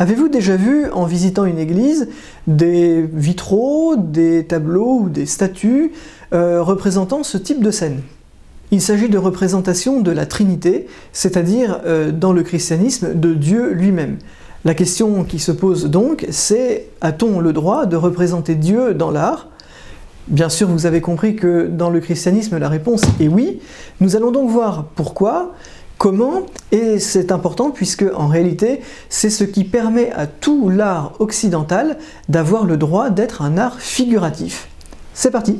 Avez-vous déjà vu, en visitant une église, des vitraux, des tableaux ou des statues représentant ce type de scène? Il s'agit de représentations de la Trinité, c'est-à-dire, dans le christianisme, de Dieu lui-même. La question qui se pose donc, c'est: a-t-on le droit de représenter Dieu dans l'art? Bien sûr, vous avez compris que dans le christianisme, la réponse est oui. Nous allons donc voir pourquoi, comment, et c'est important puisque, en réalité, c'est ce qui permet à tout l'art occidental d'avoir le droit d'être un art figuratif. C'est parti!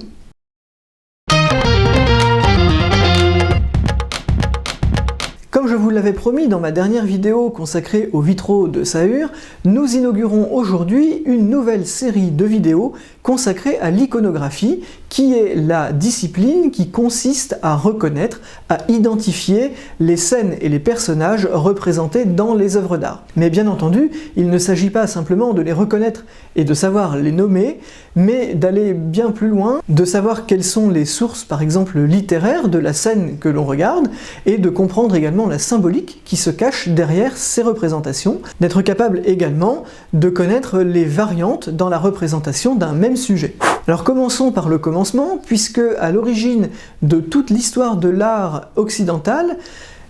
Comme je vous l'avais promis dans ma dernière vidéo consacrée aux vitraux de Sahur, nous inaugurons aujourd'hui une nouvelle série de vidéos consacrée à l'iconographie, qui est la discipline qui consiste à reconnaître, à identifier les scènes et les personnages représentés dans les œuvres d'art. Mais bien entendu, il ne s'agit pas simplement de les reconnaître et de savoir les nommer, mais d'aller bien plus loin, de savoir quelles sont les sources, par exemple littéraires, de la scène que l'on regarde, et de comprendre également la symbolique qui se cache derrière ces représentations, d'être capable également de connaître les variantes dans la représentation d'un même sujet. Alors commençons par le commencement, puisque à l'origine de toute l'histoire de l'art occidental,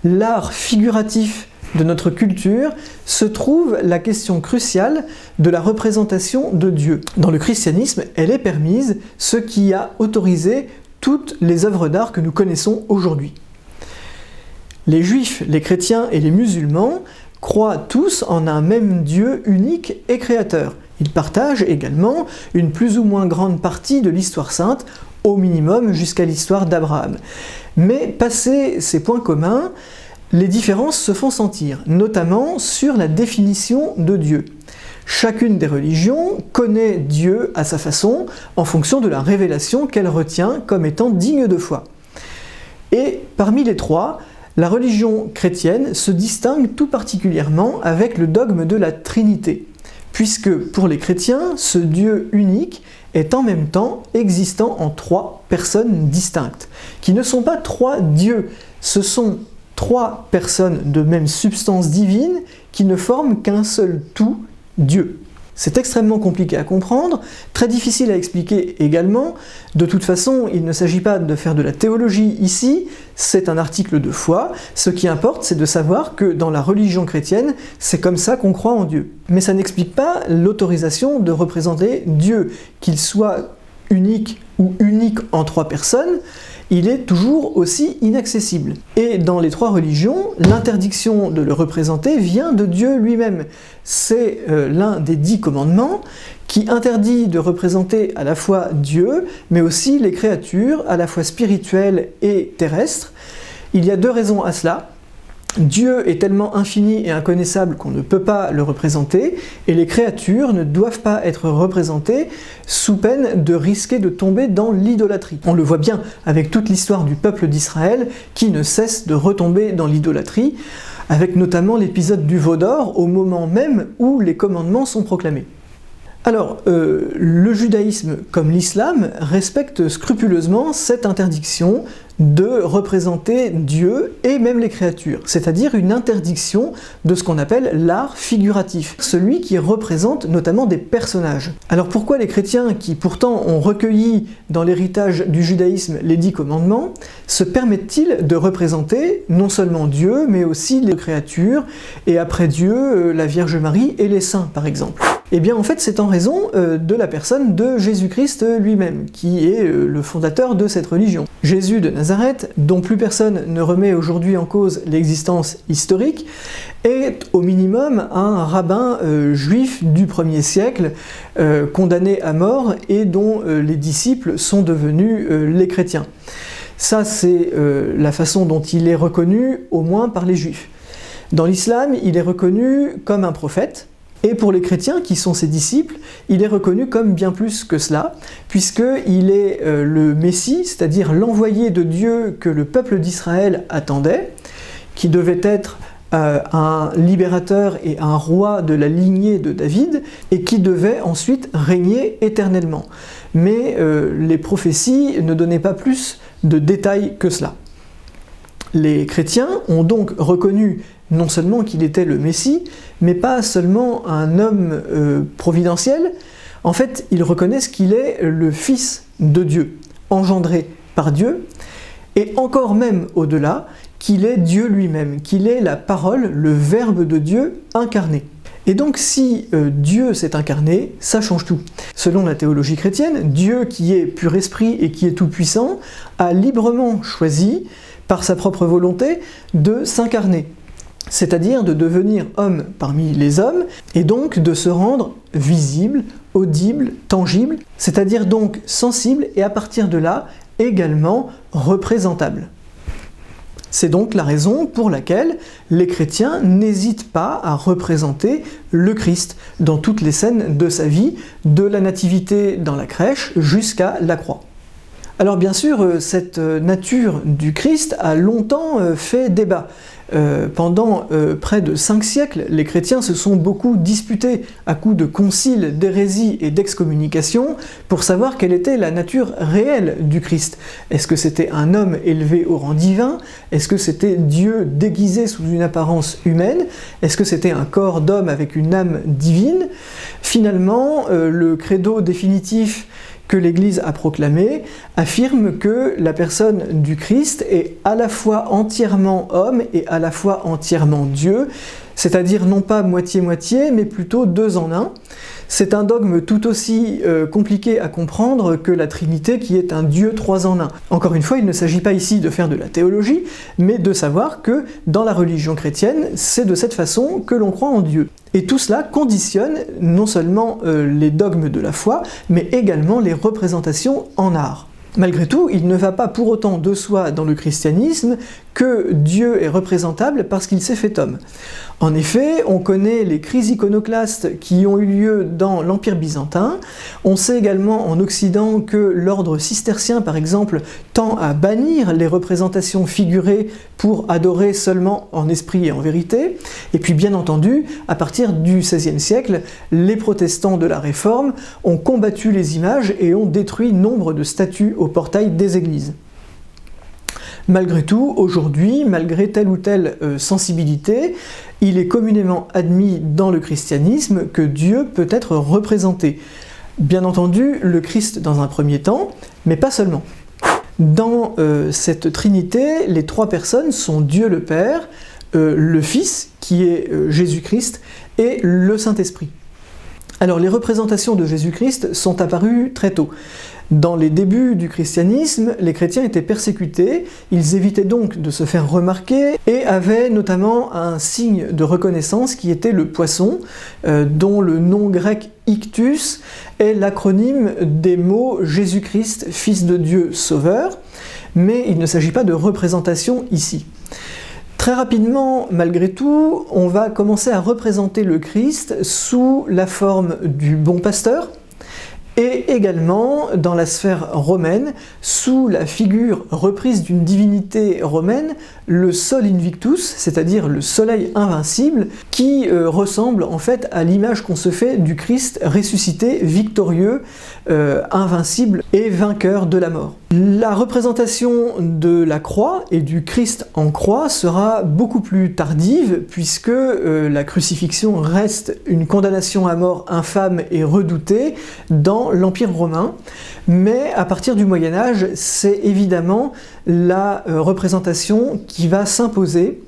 l'art figuratif de notre culture, se trouve la question cruciale de la représentation de Dieu. Dans le christianisme, elle est permise, ce qui a autorisé toutes les œuvres d'art que nous connaissons aujourd'hui. Les juifs, les chrétiens et les musulmans croient tous en un même Dieu unique et créateur. Ils partagent également une plus ou moins grande partie de l'histoire sainte, au minimum jusqu'à l'histoire d'Abraham. Mais passés ces points communs, les différences se font sentir, notamment sur la définition de Dieu. Chacune des religions connaît Dieu à sa façon, en fonction de la révélation qu'elle retient comme étant digne de foi. Et parmi les trois, la religion chrétienne se distingue tout particulièrement avec le dogme de la Trinité, puisque pour les chrétiens, ce Dieu unique est en même temps existant en trois personnes distinctes, qui ne sont pas trois dieux, ce sont trois personnes de même substance divine qui ne forment qu'un seul tout, Dieu. C'est extrêmement compliqué à comprendre, très difficile à expliquer également. De toute façon, il ne s'agit pas de faire de la théologie ici, c'est un article de foi. Ce qui importe, c'est de savoir que dans la religion chrétienne, c'est comme ça qu'on croit en Dieu. Mais ça n'explique pas l'autorisation de représenter Dieu, qu'il soit unique ou unique en trois personnes, il est toujours aussi inaccessible. Et dans les trois religions, l'interdiction de le représenter vient de Dieu lui-même. C'est l'un des 10 commandements qui interdit de représenter à la fois Dieu, mais aussi les créatures, à la fois spirituelles et terrestres. Il y a 2 raisons à cela. Dieu est tellement infini et inconnaissable qu'on ne peut pas le représenter, et les créatures ne doivent pas être représentées sous peine de risquer de tomber dans l'idolâtrie. On le voit bien avec toute l'histoire du peuple d'Israël qui ne cesse de retomber dans l'idolâtrie, avec notamment l'épisode du veau d'or au moment même où les commandements sont proclamés. Alors, le judaïsme comme l'islam respecte scrupuleusement cette interdiction de représenter Dieu et même les créatures, c'est-à-dire une interdiction de ce qu'on appelle l'art figuratif, celui qui représente notamment des personnages. Alors pourquoi les chrétiens, qui pourtant ont recueilli dans l'héritage du judaïsme les 10 commandements, se permettent-ils de représenter non seulement Dieu, mais aussi les créatures, et après Dieu, la Vierge Marie et les saints par exemple? Eh bien en fait c'est en raison de la personne de Jésus-Christ lui-même, qui est le fondateur de cette religion. Jésus de Nazareth, dont plus personne ne remet aujourd'hui en cause l'existence historique, est au minimum un rabbin juif du 1er siècle, condamné à mort et dont les disciples sont devenus les chrétiens. Ça c'est la façon dont il est reconnu, au moins par les juifs. Dans l'islam, il est reconnu comme un prophète, et pour les chrétiens, qui sont ses disciples, il est reconnu comme bien plus que cela, puisqu'il est le Messie, c'est-à-dire l'envoyé de Dieu que le peuple d'Israël attendait, qui devait être un libérateur et un roi de la lignée de David, et qui devait ensuite régner éternellement. Mais les prophéties ne donnaient pas plus de détails que cela. Les chrétiens ont donc reconnu non seulement qu'il était le Messie, mais pas seulement un homme providentiel. En fait, ils reconnaissent qu'il est le Fils de Dieu, engendré par Dieu, et encore même au-delà, qu'il est Dieu lui-même, qu'il est la parole, le Verbe de Dieu incarné. Et donc si Dieu s'est incarné, ça change tout. Selon la théologie chrétienne, Dieu qui est pur esprit et qui est tout-puissant, a librement choisi, par sa propre volonté, de s'incarner. C'est-à-dire de devenir homme parmi les hommes, et donc de se rendre visible, audible, tangible, c'est-à-dire donc sensible, et à partir de là, également représentable. C'est donc la raison pour laquelle les chrétiens n'hésitent pas à représenter le Christ dans toutes les scènes de sa vie, de la nativité dans la crèche jusqu'à la croix. Alors bien sûr, cette nature du Christ a longtemps fait débat. Pendant près de 5 siècles, les chrétiens se sont beaucoup disputés à coups de conciles, d'hérésies et d'excommunications pour savoir quelle était la nature réelle du Christ. Est-ce que c'était un homme élevé au rang divin? Est-ce que c'était Dieu déguisé sous une apparence humaine? Est-ce que c'était un corps d'homme avec une âme divine? Finalement, le credo définitif que l'Église a proclamé, affirme que la personne du Christ est à la fois entièrement homme et à la fois entièrement Dieu, c'est-à-dire non pas moitié-moitié, mais plutôt 2 en 1. C'est un dogme tout aussi compliqué à comprendre que la Trinité qui est un Dieu 3 en 1. Encore une fois, il ne s'agit pas ici de faire de la théologie, mais de savoir que dans la religion chrétienne, c'est de cette façon que l'on croit en Dieu. Et tout cela conditionne non seulement les dogmes de la foi, mais également les représentations en art. Malgré tout, il ne va pas pour autant de soi dans le christianisme que Dieu est représentable parce qu'il s'est fait homme. En effet, on connaît les crises iconoclastes qui ont eu lieu dans l'Empire byzantin. On sait également en Occident que l'ordre cistercien, par exemple, tend à bannir les représentations figurées pour adorer seulement en esprit et en vérité. Et puis bien entendu, à partir du XVIe siècle, les protestants de la Réforme ont combattu les images et ont détruit nombre de statues au portail des églises. Malgré tout, aujourd'hui, malgré telle ou telle sensibilité, il est communément admis dans le christianisme que Dieu peut être représenté. Bien entendu, le Christ dans un premier temps, mais pas seulement. Dans cette Trinité, les 3 personnes sont Dieu le Père, le Fils, qui est Jésus-Christ, et le Saint-Esprit. Alors les représentations de Jésus-Christ sont apparues très tôt. Dans les débuts du christianisme, les chrétiens étaient persécutés, ils évitaient donc de se faire remarquer et avaient notamment un signe de reconnaissance qui était le poisson, dont le nom grec ictus est l'acronyme des mots Jésus-Christ, Fils de Dieu, Sauveur, mais il ne s'agit pas de représentation ici. Très rapidement, malgré tout, on va commencer à représenter le Christ sous la forme du bon pasteur, et également dans la sphère romaine, sous la figure reprise d'une divinité romaine, le Sol Invictus, c'est-à-dire le soleil invincible, qui ressemble en fait à l'image qu'on se fait du Christ ressuscité, victorieux, invincible et vainqueur de la mort. La représentation de la croix et du Christ en croix sera beaucoup plus tardive, puisque la crucifixion reste une condamnation à mort infâme et redoutée dans l'Empire romain, mais à partir du Moyen-Âge, c'est évidemment la représentation qui va s'imposer,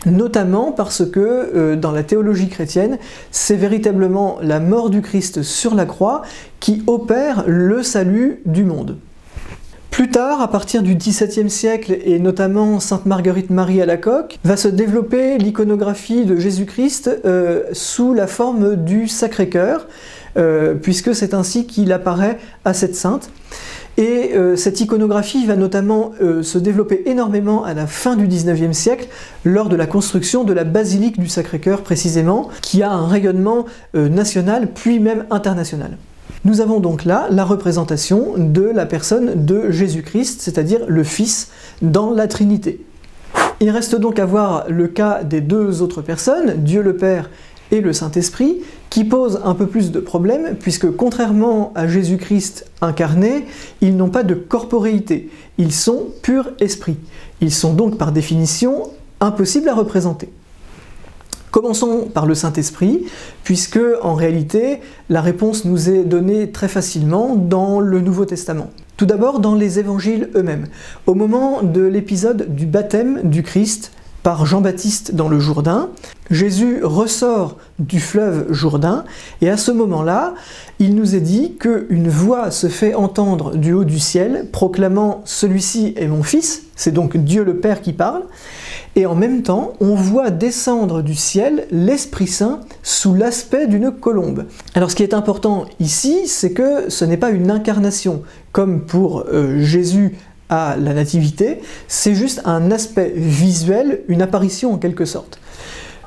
notamment parce que dans la théologie chrétienne, c'est véritablement la mort du Christ sur la croix qui opère le salut du monde. Plus tard, à partir du XVIIe siècle, et notamment Sainte Marguerite Marie Alacoque, va se développer l'iconographie de Jésus-Christ sous la forme du Sacré-Cœur, puisque c'est ainsi qu'il apparaît à cette sainte. Et cette iconographie va notamment se développer énormément à la fin du XIXe siècle, lors de la construction de la basilique du Sacré-Cœur précisément, qui a un rayonnement national, puis même international. Nous avons donc là la représentation de la personne de Jésus-Christ, c'est-à-dire le Fils, dans la Trinité. Il reste donc à voir le cas des 2 autres personnes, Dieu le Père et le Saint-Esprit, qui posent un peu plus de problèmes, puisque contrairement à Jésus-Christ incarné, ils n'ont pas de corporéité, ils sont pur esprit. Ils sont donc par définition impossibles à représenter. Commençons par le Saint-Esprit, puisque en réalité, la réponse nous est donnée très facilement dans le Nouveau Testament. Tout d'abord dans les évangiles eux-mêmes. Au moment de l'épisode du baptême du Christ par Jean-Baptiste dans le Jourdain, Jésus ressort du fleuve Jourdain, et à ce moment-là, il nous est dit qu'une voix se fait entendre du haut du ciel, proclamant « Celui-ci est mon Fils », c'est donc Dieu le Père qui parle, et en même temps, on voit descendre du ciel l'Esprit Saint sous l'aspect d'une colombe. Alors ce qui est important ici, c'est que ce n'est pas une incarnation, comme pour Jésus à la Nativité, c'est juste un aspect visuel, une apparition en quelque sorte.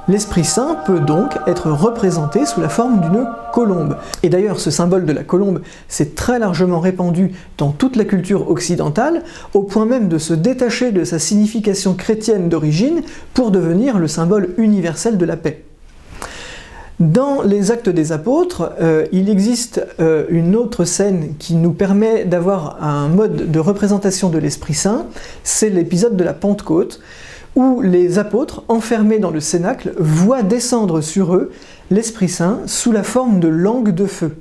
L'Esprit Saint peut donc être représenté sous la forme d'une colombe. Et d'ailleurs, ce symbole de la colombe s'est très largement répandu dans toute la culture occidentale, au point même de se détacher de sa signification chrétienne d'origine pour devenir le symbole universel de la paix. Dans les Actes des Apôtres, il existe une autre scène qui nous permet d'avoir un mode de représentation de l'Esprit Saint, c'est l'épisode de la Pentecôte, où les apôtres, enfermés dans le cénacle, voient descendre sur eux l'Esprit Saint sous la forme de langues de feu.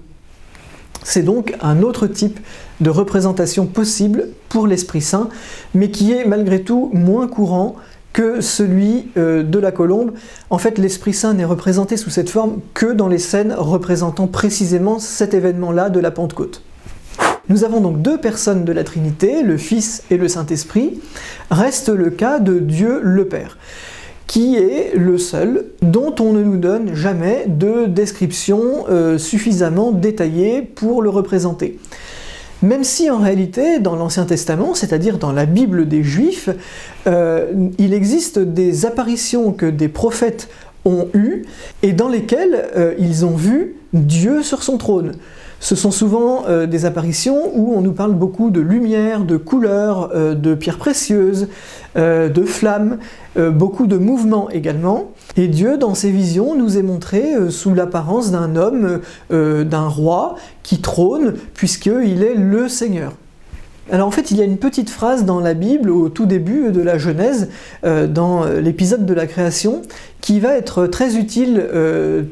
C'est donc un autre type de représentation possible pour l'Esprit Saint, mais qui est malgré tout moins courant que celui de la colombe. En fait, l'Esprit Saint n'est représenté sous cette forme que dans les scènes représentant précisément cet événement-là de la Pentecôte. Nous avons donc deux personnes de la Trinité, le Fils et le Saint-Esprit. Reste le cas de Dieu le Père, qui est le seul dont on ne nous donne jamais de description suffisamment détaillée pour le représenter. Même si en réalité, dans l'Ancien Testament, c'est-à-dire dans la Bible des Juifs, il existe des apparitions que des prophètes ont eues et dans lesquelles ils ont vu Dieu sur son trône. Ce sont souvent des apparitions où on nous parle beaucoup de lumière, de couleurs, de pierres précieuses, de flammes, beaucoup de mouvements également. Et Dieu, dans ses visions, nous est montré sous l'apparence d'un homme, d'un roi, qui trône, puisqu'il est le Seigneur. Alors en fait, il y a une petite phrase dans la Bible, au tout début de la Genèse, dans l'épisode de la création, qui va être très utile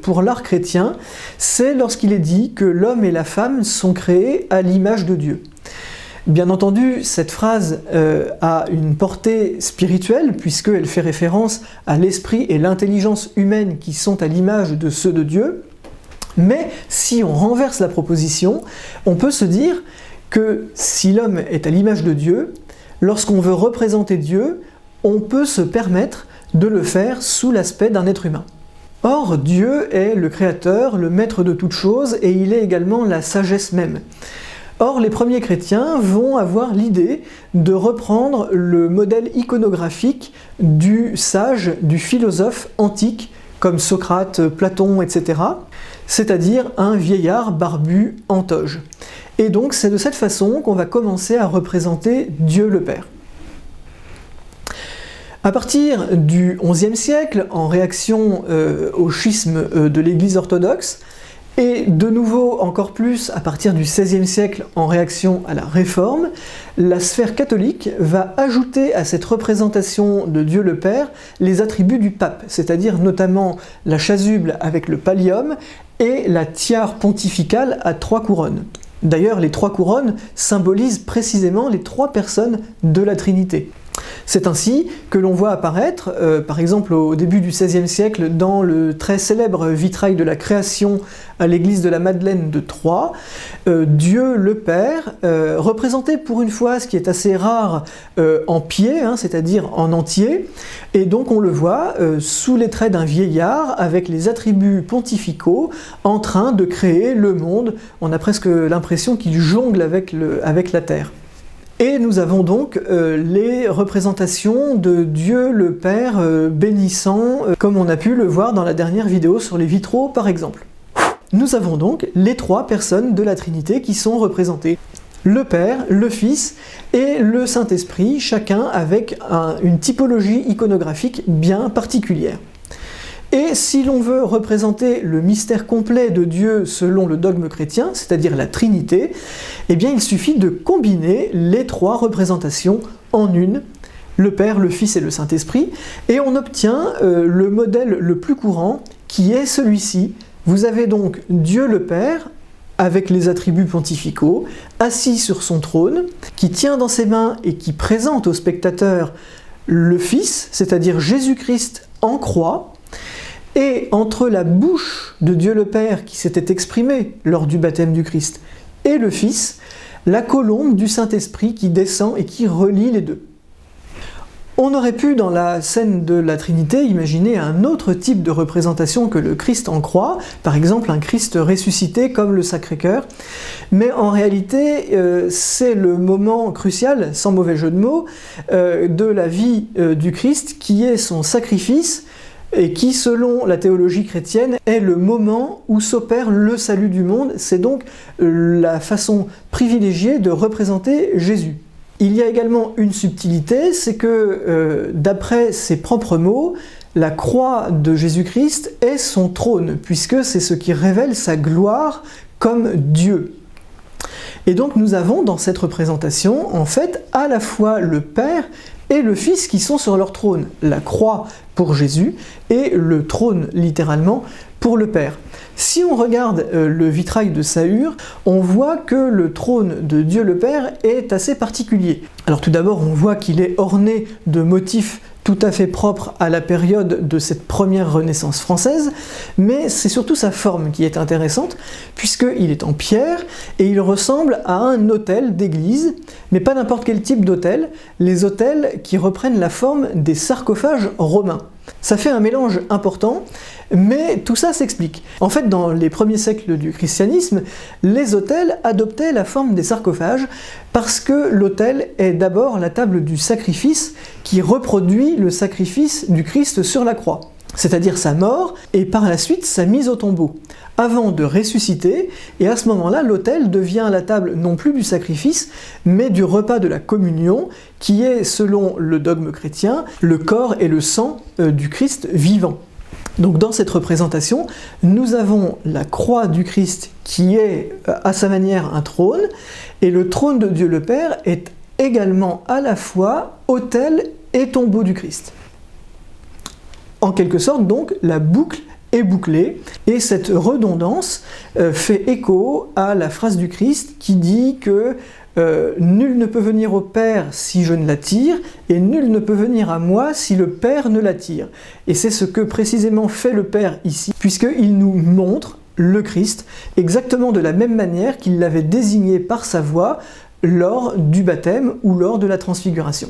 pour l'art chrétien. C'est lorsqu'il est dit que l'homme et la femme sont créés à l'image de Dieu. Bien entendu, cette phrase a une portée spirituelle, puisqu'elle fait référence à l'esprit et l'intelligence humaine qui sont à l'image de ceux de Dieu. Mais si on renverse la proposition, on peut se dire que si l'homme est à l'image de Dieu, lorsqu'on veut représenter Dieu, on peut se permettre de le faire sous l'aspect d'un être humain. Or, Dieu est le Créateur, le Maître de toutes choses, et il est également la sagesse même. Or, les premiers chrétiens vont avoir l'idée de reprendre le modèle iconographique du sage, du philosophe antique, comme Socrate, Platon, etc., c'est-à-dire un vieillard barbu en toge. Et donc c'est de cette façon qu'on va commencer à représenter Dieu le Père. À partir du XIe siècle, en réaction au schisme de l'Église orthodoxe, et de nouveau encore plus à partir du XVIe siècle en réaction à la Réforme, la sphère catholique va ajouter à cette représentation de Dieu le Père les attributs du pape, c'est-à-dire notamment la chasuble avec le pallium et la tiare pontificale à 3 couronnes. D'ailleurs, les 3 couronnes symbolisent précisément les 3 personnes de la Trinité. C'est ainsi que l'on voit apparaître, par exemple au début du XVIe siècle, dans le très célèbre vitrail de la Création à l'église de la Madeleine de Troyes, Dieu le Père, représenté pour une fois, ce qui est assez rare, en pied, c'est-à-dire en entier, et donc on le voit sous les traits d'un vieillard, avec les attributs pontificaux, en train de créer le monde. On a presque l'impression qu'il jongle avec la terre. Et nous avons donc les représentations de Dieu le Père bénissant, comme on a pu le voir dans la dernière vidéo sur les vitraux par exemple. Nous avons donc les 3 personnes de la Trinité qui sont représentées. Le Père, le Fils et le Saint-Esprit, chacun avec une typologie iconographique bien particulière. Et si l'on veut représenter le mystère complet de Dieu selon le dogme chrétien, c'est-à-dire la Trinité, eh bien il suffit de combiner les 3 représentations en une, le Père, le Fils et le Saint-Esprit, et on obtient le modèle le plus courant, qui est celui-ci. Vous avez donc Dieu le Père, avec les attributs pontificaux, assis sur son trône, qui tient dans ses mains et qui présente au spectateur le Fils, c'est-à-dire Jésus-Christ en croix, et entre la bouche de Dieu le Père qui s'était exprimée lors du baptême du Christ et le Fils, la colombe du Saint-Esprit qui descend et qui relie les deux. On aurait pu, dans la scène de la Trinité, imaginer un autre type de représentation que le Christ en croix, par exemple un Christ ressuscité comme le Sacré-Cœur, mais en réalité c'est le moment crucial, sans mauvais jeu de mots, de la vie du Christ qui est son sacrifice et qui, selon la théologie chrétienne, est le moment où s'opère le salut du monde. C'est donc la façon privilégiée de représenter Jésus. Il y a également une subtilité, c'est que, d'après ses propres mots, la croix de Jésus-Christ est son trône, puisque c'est ce qui révèle sa gloire comme Dieu. Et donc nous avons dans cette représentation, en fait, à la fois le Père et le Fils qui sont sur leur trône. La croix pour Jésus et le trône, littéralement, pour le Père. Si on regarde le vitrail de Sahur, on voit que le trône de Dieu le Père est assez particulier. Alors tout d'abord, on voit qu'il est orné de motifs tout à fait propres à la période de cette première Renaissance française, mais c'est surtout sa forme qui est intéressante, puisqu'il est en pierre et il ressemble à un autel d'église, mais pas n'importe quel type d'autel, les autels qui reprennent la forme des sarcophages romains. Ça fait un mélange important, mais tout ça s'explique. En fait, dans les premiers siècles du christianisme, les autels adoptaient la forme des sarcophages parce que l'autel est d'abord la table du sacrifice qui reproduit le sacrifice du Christ sur la croix, c'est-à-dire sa mort et par la suite sa mise au tombeau, avant de ressusciter, et à ce moment-là, l'autel devient la table non plus du sacrifice, mais du repas de la communion, qui est, selon le dogme chrétien, le corps et le sang du Christ vivant. Donc dans cette représentation, nous avons la croix du Christ qui est à sa manière un trône, et le trône de Dieu le Père est également à la fois autel et tombeau du Christ. En quelque sorte, donc, la boucle est bouclée, et cette redondance fait écho à la phrase du Christ qui dit que nul ne peut venir au Père si je ne l'attire, et nul ne peut venir à moi si le Père ne l'attire. Et c'est ce que précisément fait le Père ici, puisqu'il nous montre le Christ exactement de la même manière qu'il l'avait désigné par sa voix lors du baptême ou lors de la transfiguration.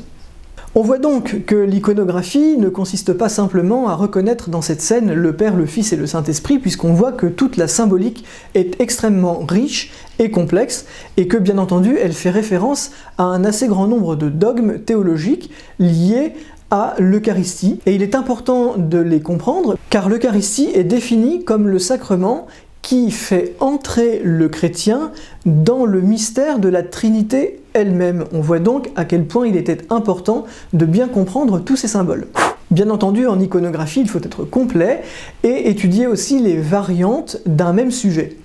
On voit donc que l'iconographie ne consiste pas simplement à reconnaître dans cette scène le Père, le Fils et le Saint-Esprit, puisqu'on voit que toute la symbolique est extrêmement riche et complexe, et que bien entendu elle fait référence à un assez grand nombre de dogmes théologiques liés à l'Eucharistie, et il est important de les comprendre, car l'Eucharistie est définie comme le sacrement qui fait entrer le chrétien dans le mystère de la Trinité elle-même. On voit donc à quel point il était important de bien comprendre tous ces symboles. Bien entendu, en iconographie, il faut être complet et étudier aussi les variantes d'un même sujet.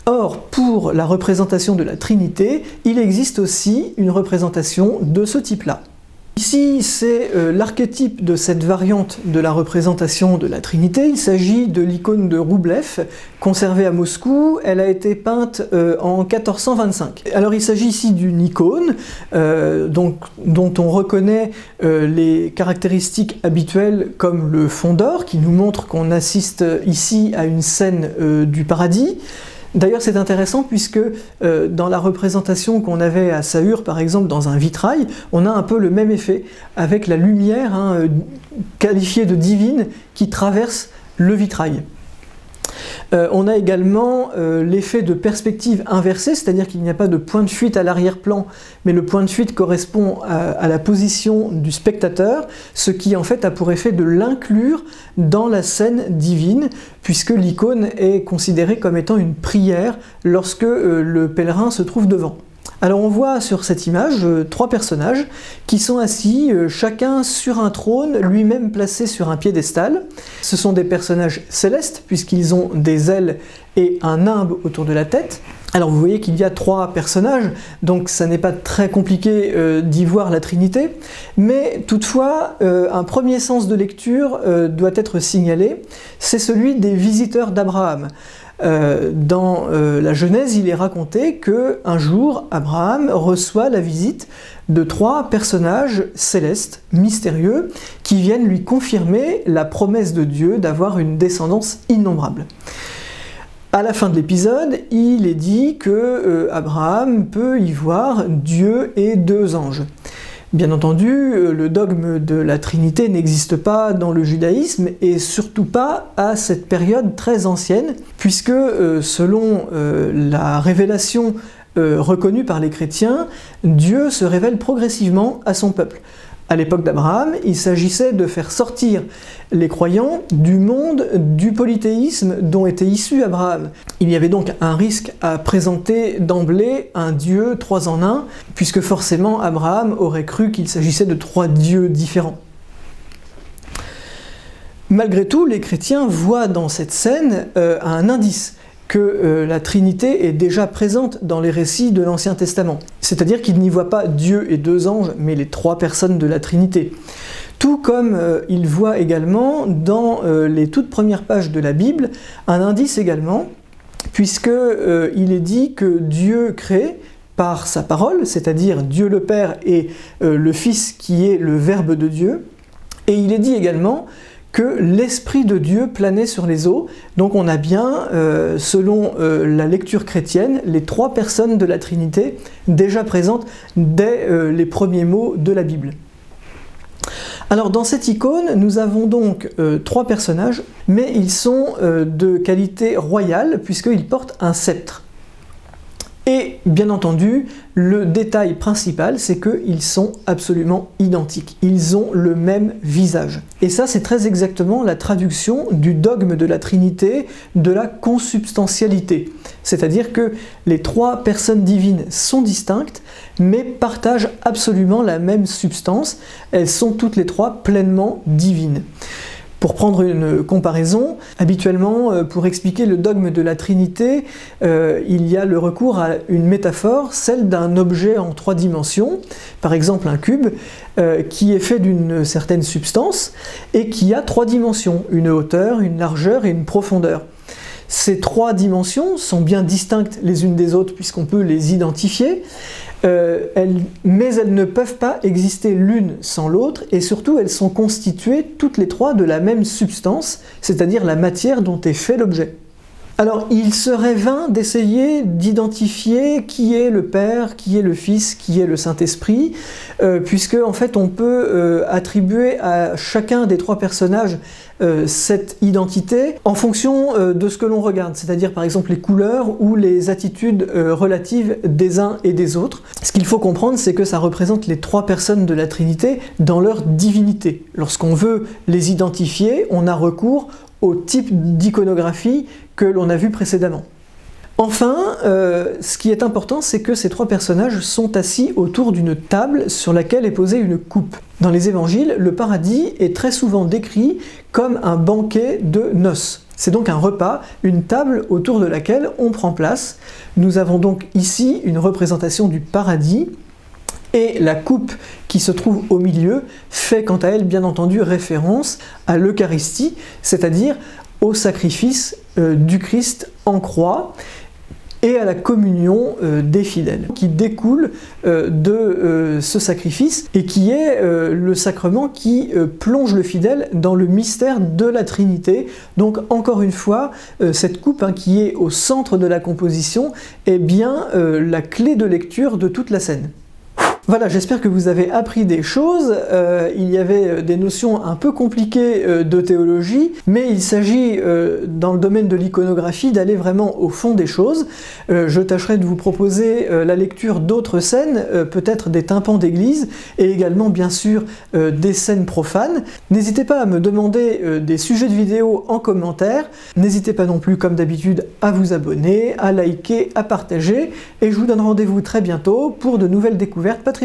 Or, pour la représentation de la Trinité, il existe aussi une représentation de ce type-là. Ici, c'est l'archétype de cette variante de la représentation de la Trinité. Il s'agit de l'icône de Roublev, conservée à Moscou. Elle a été peinte en 1425. Alors il s'agit ici d'une icône dont on reconnaît les caractéristiques habituelles comme le fond d'or, qui nous montre qu'on assiste ici à une scène du paradis. D'ailleurs, c'est intéressant puisque dans la représentation qu'on avait à Sahur, par exemple, dans un vitrail, on a un peu le même effet, avec la lumière qualifiée de divine qui traverse le vitrail. On a également l'effet de perspective inversée, c'est-à-dire qu'il n'y a pas de point de fuite à l'arrière-plan, mais le point de fuite correspond à la position du spectateur, ce qui en fait a pour effet de l'inclure dans la scène divine, puisque l'icône est considérée comme étant une prière lorsque le pèlerin se trouve devant. Alors on voit sur cette image trois personnages qui sont assis, chacun sur un trône, lui-même placé sur un piédestal. Ce sont des personnages célestes puisqu'ils ont des ailes et un nimbe autour de la tête. Alors vous voyez qu'il y a trois personnages, donc ça n'est pas très compliqué d'y voir la Trinité, mais toutefois un premier sens de lecture doit être signalé, c'est celui des visiteurs d'Abraham. Dans la Genèse, il est raconté qu'un jour, Abraham reçoit la visite de trois personnages célestes, mystérieux, qui viennent lui confirmer la promesse de Dieu d'avoir une descendance innombrable. À la fin de l'épisode, il est dit que Abraham peut y voir Dieu et deux anges. Bien entendu, le dogme de la Trinité n'existe pas dans le judaïsme et surtout pas à cette période très ancienne, puisque selon la révélation reconnue par les chrétiens, Dieu se révèle progressivement à son peuple. À l'époque d'Abraham, il s'agissait de faire sortir les croyants du monde du polythéisme dont était issu Abraham. Il y avait donc un risque à présenter d'emblée un Dieu trois en un, puisque forcément Abraham aurait cru qu'il s'agissait de trois dieux différents. Malgré tout, les chrétiens voient dans cette scène un indice que la Trinité est déjà présente dans les récits de l'Ancien Testament. C'est-à-dire qu'ils n'y voient pas Dieu et deux anges, mais les trois personnes de la Trinité. Tout comme ils voient également dans les toutes premières pages de la Bible un indice également, puisque il est dit que Dieu crée par sa parole, c'est-à-dire Dieu le Père et le Fils qui est le Verbe de Dieu, et il est dit également que l'Esprit de Dieu planait sur les eaux. Donc on a bien, selon la lecture chrétienne, les trois personnes de la Trinité déjà présentes dès les premiers mots de la Bible. Alors dans cette icône, nous avons donc trois personnages, mais ils sont de qualité royale, puisqu'ils portent un sceptre. Et bien entendu, le détail principal, c'est qu'ils sont absolument identiques. Ils ont le même visage. Et ça, c'est très exactement la traduction du dogme de la Trinité, de la consubstantialité. C'est-à-dire que les trois personnes divines sont distinctes, mais partagent absolument la même substance. Elles sont toutes les trois pleinement divines. Pour prendre une comparaison, habituellement, pour expliquer le dogme de la Trinité, il y a le recours à une métaphore, celle d'un objet en trois dimensions, par exemple un cube, qui est fait d'une certaine substance et qui a trois dimensions, une hauteur, une largeur et une profondeur. Ces trois dimensions sont bien distinctes les unes des autres puisqu'on peut les identifier, mais elles ne peuvent pas exister l'une sans l'autre, et surtout elles sont constituées toutes les trois de la même substance, c'est-à-dire la matière dont est fait l'objet. Alors il serait vain d'essayer d'identifier qui est le Père, qui est le Fils, qui est le Saint-Esprit, puisque en fait on peut attribuer à chacun des trois personnages cette identité en fonction de ce que l'on regarde, c'est-à-dire par exemple les couleurs ou les attitudes relatives des uns et des autres. Ce qu'il faut comprendre, c'est que ça représente les trois personnes de la Trinité dans leur divinité. Lorsqu'on veut les identifier, on a recours au type d'iconographie que l'on a vu précédemment. Enfin, ce qui est important, c'est que ces trois personnages sont assis autour d'une table sur laquelle est posée une coupe. Dans les évangiles, le paradis est très souvent décrit comme un banquet de noces. C'est donc un repas, une table autour de laquelle on prend place. Nous avons donc ici une représentation du paradis, et la coupe qui se trouve au milieu fait quant à elle bien entendu référence à l'Eucharistie, c'est-à-dire au sacrifice du Christ en croix et à la communion des fidèles, qui découle de ce sacrifice et qui est le sacrement qui plonge le fidèle dans le mystère de la Trinité. Donc encore une fois, cette coupe qui est au centre de la composition est bien la clé de lecture de toute la scène. Voilà, j'espère que vous avez appris des choses. Il y avait des notions un peu compliquées de théologie, mais il s'agit dans le domaine de l'iconographie d'aller vraiment au fond des choses. Je tâcherai de vous proposer la lecture d'autres scènes, peut-être des tympans d'église, et également bien sûr des scènes profanes. N'hésitez pas à me demander des sujets de vidéo en commentaire. N'hésitez pas non plus, comme d'habitude, à vous abonner, à liker, à partager, et je vous donne rendez-vous très bientôt pour de nouvelles découvertes patrimoniales.